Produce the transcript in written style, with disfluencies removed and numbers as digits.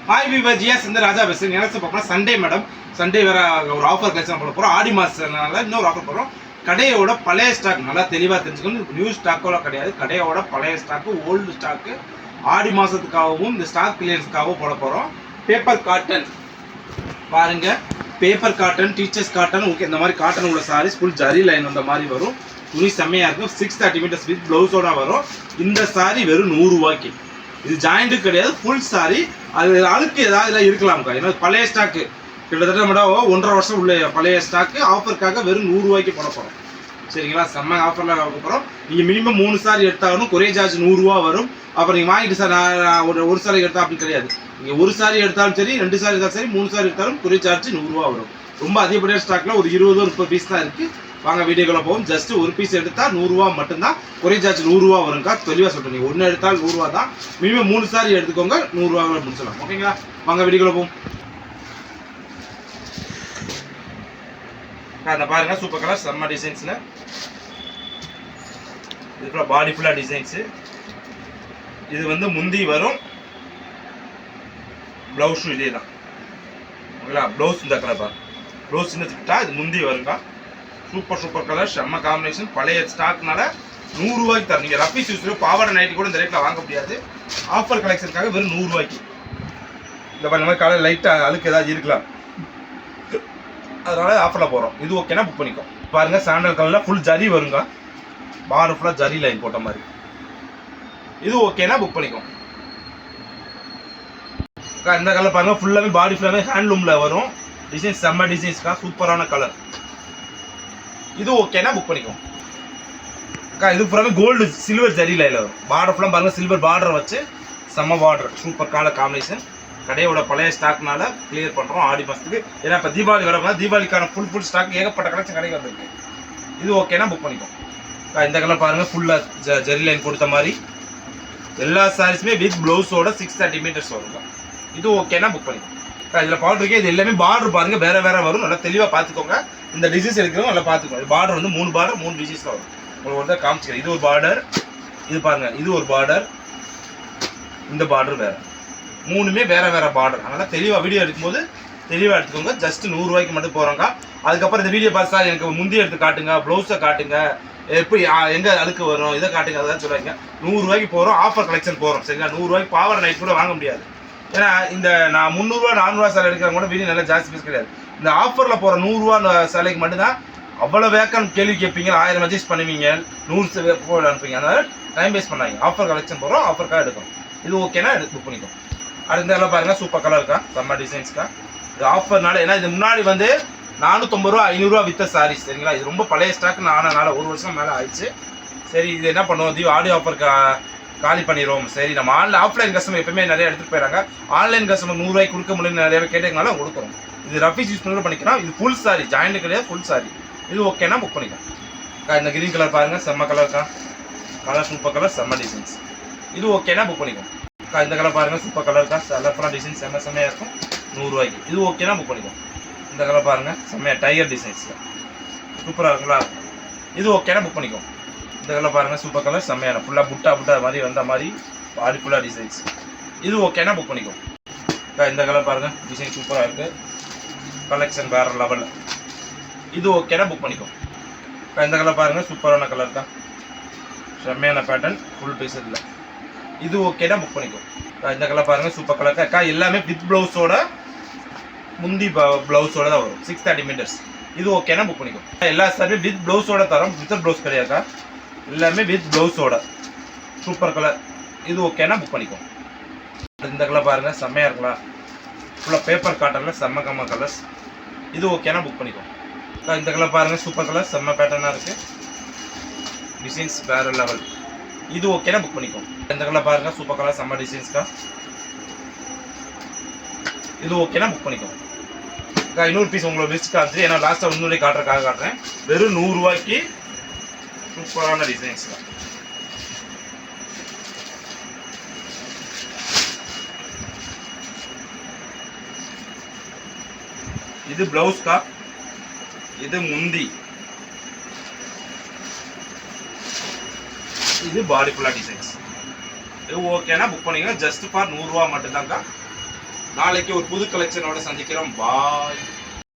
Hi விவர் GS இந்த ராஜா பேசுகிறேன். என்ன பார்க்கணும் சண்டே மேடம், சண்டே வேறு ஒரு ஆஃபர் கலெக்ஷன் பண்ண போகிறோம். ஆடி மாதம்னால இன்னொரு ஆஃபர் போகிறோம். கடையோட பழைய ஸ்டாக் நல்லா தெளிவாக தெரிஞ்சுக்கணும். நியூ ஸ்டாக்கோலாம் கிடையாது, கடையோட பழைய ஸ்டாக்கு, ஓல்டு ஸ்டாக்கு ஆடி மாதத்துக்காகவும் இந்த ஸ்டாக் கிளியர்ஸுக்காகவும் போட போகிறோம். பேப்பர் காட்டன் பாருங்கள், paper cotton, teachers cotton, okay இந்த மாதிரி காட்டன் உள்ள சாரீஸ் ஃபுல் ஜரி லைன் வந்த மாதிரி வரும். துணி செம்மையாக இருக்கும். 630 மீட்டர்ஸ் வித் ப்ளவுஸோட வரும். இந்த சாரீ வெறும் 100 ரூபாய்க்கு. இது ஜாயிண்ட்டு கிடையாது, ஃபுல் சாரி. அது அழுக்கு ஏதாவது இருக்கலாம்க்கா. ஏன்னா பழைய ஸ்டாக்கு கிட்டத்தட்ட மேடம் 1.5 வருஷம் உள்ள பழைய ஸ்டாக்கு ஆஃபருக்காக வெறும் 100 ரூபாய்க்கு போட போகிறோம். சரிங்களா, செம்ம ஆஃபரில் வாங்க போகிறோம். நீங்கள் மினிமம் 3 சாரி எடுத்தாலும் கொரியர் சார்ஜ் 100 ரூபா வரும். அப்புறம் நீங்கள் வாங்கிட்டு சார் நான் ஒரு சாரி எடுத்தா அப்படி கிடையாது. நீங்கள் ஒரு சாரி எடுத்தாலும் சரி, 2 சாரி எடுத்தாலும் சரி, 3 சாரி எடுத்தாலும் கொரியர் சார்ஜ் 100 ரூபா வரும். ரொம்ப அதிகப்படியான ஸ்டாக்கில் ஒரு 20-30 பீஸ் தான் இருக்குது. வாங்க வீடியோக்குள்ள போகும். ஜஸ்ட் ஒரு பீஸ் எடுத்தால் 100 ரூபா மட்டும்தான். கொரியர் சார்ஜ் 100 ரூபா வருங்கக்கா. தெளிவாக சொல்கிறேன், நீங்கள் ஒன்று எடுத்தால் 100 ரூபா தான். மினிமம் 3 சாரி எடுத்துக்கோங்க, 100 ரூபா முடிச்சலாம். ஓகேங்களா, வாங்க வீடியோக்குள்ள போகும். அந்த பாருங்க, சூப்பர் கலர், செம்ம டிசைன்ஸில் இது ஃபுல்லாக பாடி ஃபுல்லாக டிசைன்ஸு. இது வந்து முந்தி வரும், ப்ளவுஸும் இதே தான். ஓகேங்களா, ப்ளவுஸ் இந்த கலர் பாருங்க, ப்ளவுஸ் சின்ன சிக்கிட்டா இது முந்தி வருங்க. சூப்பர் கலர், செம்ம காம்பினேஷன். பழைய ஸ்டாக்னால 100 ரூபாய்க்கு தரும். நீங்கள் ரஃபி யூஸில் பாவாடை நைட்டி கூட இந்த ரேட்டில் வாங்க முடியாது. ஆஃபர் கலெக்ஷனுக்காக வெறும் 100 ரூபாய்க்கு. இந்த மாதிரி கலர் லைட்டாக அழுக்கு ஏதாவது இருக்கலாம், அதனால ஆஃபரில் போகிறோம். இது ஓகேனா புக் பண்ணிக்கோ. பாருங்க, சாண்டல் கலரில் ஃபுல் ஜரி வருங்க. பார்டர் ஃபுல்லாக ஜரி லைன் போட்ட மாதிரி. இது ஓகேனா புக் பண்ணிக்கோ. இந்த கலர் பாருங்க, ஃபுல்லாகவே பாடி ஃபுல்லாகவே ஹேண்ட்லூமில் வரும். டிசைன் செம்ம டிசைன்ஸ்க்கா, சூப்பரான கலர். இது ஓகேனா புக் பண்ணிக்கோ. இது ஃபுல்லாகவே கோல்டு சில்வர் ஜரி லைனில் வரும். பார்டர் ஃபுல்லாக பாருங்கள், சில்வர் பார்டர் வச்சு செம்ம பார்டர், சூப்பர் கலர் காம்பினேஷன். கடையோட பழைய ஸ்டாக்னால கிளியர் பண்ணுறோம் ஆடி மாதத்துக்கு. ஏன்னா இப்போ தீபாவளி வரப்போ தீபாவளிக்கான ஃபுல் ஸ்டாக் ஏகப்பட்ட கலெக்ஷன் கடைக்கு வந்துருக்கு. இது ஓகேனா புக் பண்ணிக்கோ. இந்த கலர் பாருங்கள், ஃபுல்லாக ஜரி லைன் கொடுத்த மாதிரி எல்லா சாரீஸுமே வித் ப்ளவுஸோட 630 மீட்டர்ஸ் வருங்க. இது ஓகேனா புக் பண்ணிக்கோ. இதில் பார்டர் இருக்குது, இது எல்லாமே பார்டர் பாருங்கள் வேறு வரும். நல்லா தெளிவாக பார்த்துக்கோங்க. இந்த டிசைன்ஸ் எடுக்கிறவங்க நல்லா பார்த்துக்கோங்க. பார்டர் வந்து 3 பார்டர் 3 டிசைன்ஸில் வரும். உங்களுக்கு வந்து காமிச்சிக்கிறேன். இது ஒரு பார்டர், இது பாருங்கள், இது ஒரு பார்டர், இந்த பார்டர் வேறு, 3மே வேறு பார்டர். அதனால் தெளிவாக வீடியோ எடுக்கும்போது தெளிவாக எடுத்துக்கோங்க. ஜஸ்ட் 100 ரூபாய்க்கு மட்டும் போகிறோங்க. அதுக்கப்புறம் இந்த வீடியோ பார்த்து சார் எனக்கு முந்தி எடுத்து காட்டுங்க, ப்ளவுஸை காட்டுங்க, எப்படி எங்கே அழுக்கு வரும், இதை காட்டுங்க, அதான் சொல்லுவாங்க. 100 ரூபாய்க்கு போகிறோம், ஆஃபர் கலெக்ஷன் போகிறோம். சரிங்களா, 100 ரூபாய்க்கு பாவாடை நைட் கூட வாங்க முடியாது. ஏன்னா இந்த நான் 300 ரூபா 400 ரூபா சேலை எடுக்கிறவங்க கூட வீடியோ நல்லா ஜாஸ்தி பீஸ் கிடையாது. இந்த ஆஃபரில் போகிற 100 ரூபா சேலைக்கு மட்டும்தான் அவ்வளோ வேக்கம் கேள்வி கேட்பீங்க, 1000 அட்ஜஸ்ட் பண்ணுவீங்க, 100 போல் அனுப்புவீங்க. அதனால் டைம் வேஸ்ட் பண்ணாங்க. ஆஃபர் கலெக்ஷன் போகிறோம், ஆஃபருக்காக எடுக்கும். இது ஓகேனா புக் பண்ணிக்கோ. அடுத்த எல்லாம் பாருங்கள், சூப்பர் கலர் இருக்கா, செம்ம டிசைன்ஸ்க்கா. இது ஆஃபர்னால, ஏன்னா இது முன்னாடி வந்து 450 ரூபா 500 ரூபா வித்த சாரீஸ். சரிங்களா, இது ரொம்ப பழைய ஸ்டாக் ஆனதுனால 1 வருஷம் மேலே ஆயிடுச்சு. சரி, இது என்ன பண்ணுவோம், ஆடியோ ஆஃபருக்கு காலி பண்ணிடுவோம். சரி, நம்ம ஆஃப்லைன் கஸ்டமர் எப்பவுமே நிறைய எடுத்துகிட்டு போயிடறாங்க. ஆன்லைன் கஸ்டமர் 100 ரூபாய்க்கு கொடுக்க முடியும்னு நிறைய கேட்டதுனால கொடுக்குறோம். இது ரஃபீஸ் யூஸ் பண்ணி பண்ணிக்கலாம். இது ஃபுல் சாரி, ஜாயிண்ட் கிடையாது, ஃபுல் சாரி. இது ஓகேனா புக் பண்ணிக்கலாம். இந்த கிரீன் கலர் பாருங்கள், செம்ம கலர்க்கா. கலர் சூப்பர் கலர், செம்ம டிசைன்ஸ். இது ஓகேனா புக் பண்ணிக்கலாம். இந்த கலர் பாருங்கள், சூப்பர் கலர்க்கா. கலர்ஃபுல்லாக டிசைன்ஸ் செம்மையாக இருக்கும். 100 ரூபாய்க்கு. இது ஓகேனா புக் பண்ணிக்கலாம். இந்த கலர் பாருங்கள், செம்மையாக டைகர் டிசைன்ஸில் சூப்பராக இருக்குங்களா. இது ஓகேனா புக் பண்ணிக்கோம். இந்த கலர் பாருங்கள், சூப்பர் கலர், செம்மையான ஃபுல்லாக புட்டா மாதிரி வந்த மாதிரி பாடி ஃபுல்லாக டிசைன்ஸ். இது ஓகேனா புக் பண்ணிக்கோம். இந்த கலர் பாருங்கள், டிசைன் சூப்பராக இருக்குது, கலெக்ஷன் வேறு லெவலில். இது ஓகேனா புக் பண்ணிக்கோம். இந்த கலர் பாருங்கள், சூப்பரான கலர் தான், செம்மையான பேட்டர்ன், ஃபுல் பீஸ் இல்லை. இது ஓகேனா புக் பண்ணிக்கோம். இந்த கலர் பாருங்கள், சூப்பர் கலர் அக்கா. எல்லாமே வித் ப்ளவுஸோட, முந்தி ப்ளவுஸோட தான் வரும். 630 மீட்டர்ஸ். இது ஓகேனா புக் பண்ணிக்கோ. எல்லா சாரியுமே வித் ப்ளவுஸோட தரோம், வித்தவுட் ப்ளவுஸ் கிடையாதுக்கா. எல்லாமே வித் ப்ளவுஸோட சூப்பர் கலர். இது ஓகேனா புக் பண்ணிக்கோ. இந்த கலர் பாருங்கள், செம்மையாக இருக்கலாம். ஃபுல்லாக பேப்பர் காட்டனில் செம்ம கலர்ஸ். இது ஓகேனா புக் பண்ணிக்கோ. இந்த கலர் பாருங்கள், சூப்பர் கலர், செம்ம பேட்டர்னாக இருக்குது, டிசைன்ஸ் வேறு லெவல். இது ஓகேனா புக் பண்ணிக்கோ. இந்த கலர் பாருங்கள், சூப்பர் கலர், செம்ம டிசைன்ஸ்க்கா. இது ஓகேனா புக் பண்ணிக்கோ. இன்னொரு பீஸ் உங்களோட லிஸ்ட் காமிச்சு, ஏன்னா லாஸ்ட்டாக இன்னொரு காட்டுறேன். வெறும் 100 ரூபாய்க்கு சூப்பரான டிசைன்ஸ் தான். இது பிளவுஸ்க்கா, இது முந்தி, இது பாடி ஃபுல்லாக டிசைன்ஸ். இது ஓகேனா புக் பண்ணிக்கலாம். ஜஸ்ட் ஃபார் 100 ரூபா மட்டும்தான்க்கா. நாளைக்கு ஒரு புது கலெக்ஷனோட சந்திக்கிறோம். பாய்.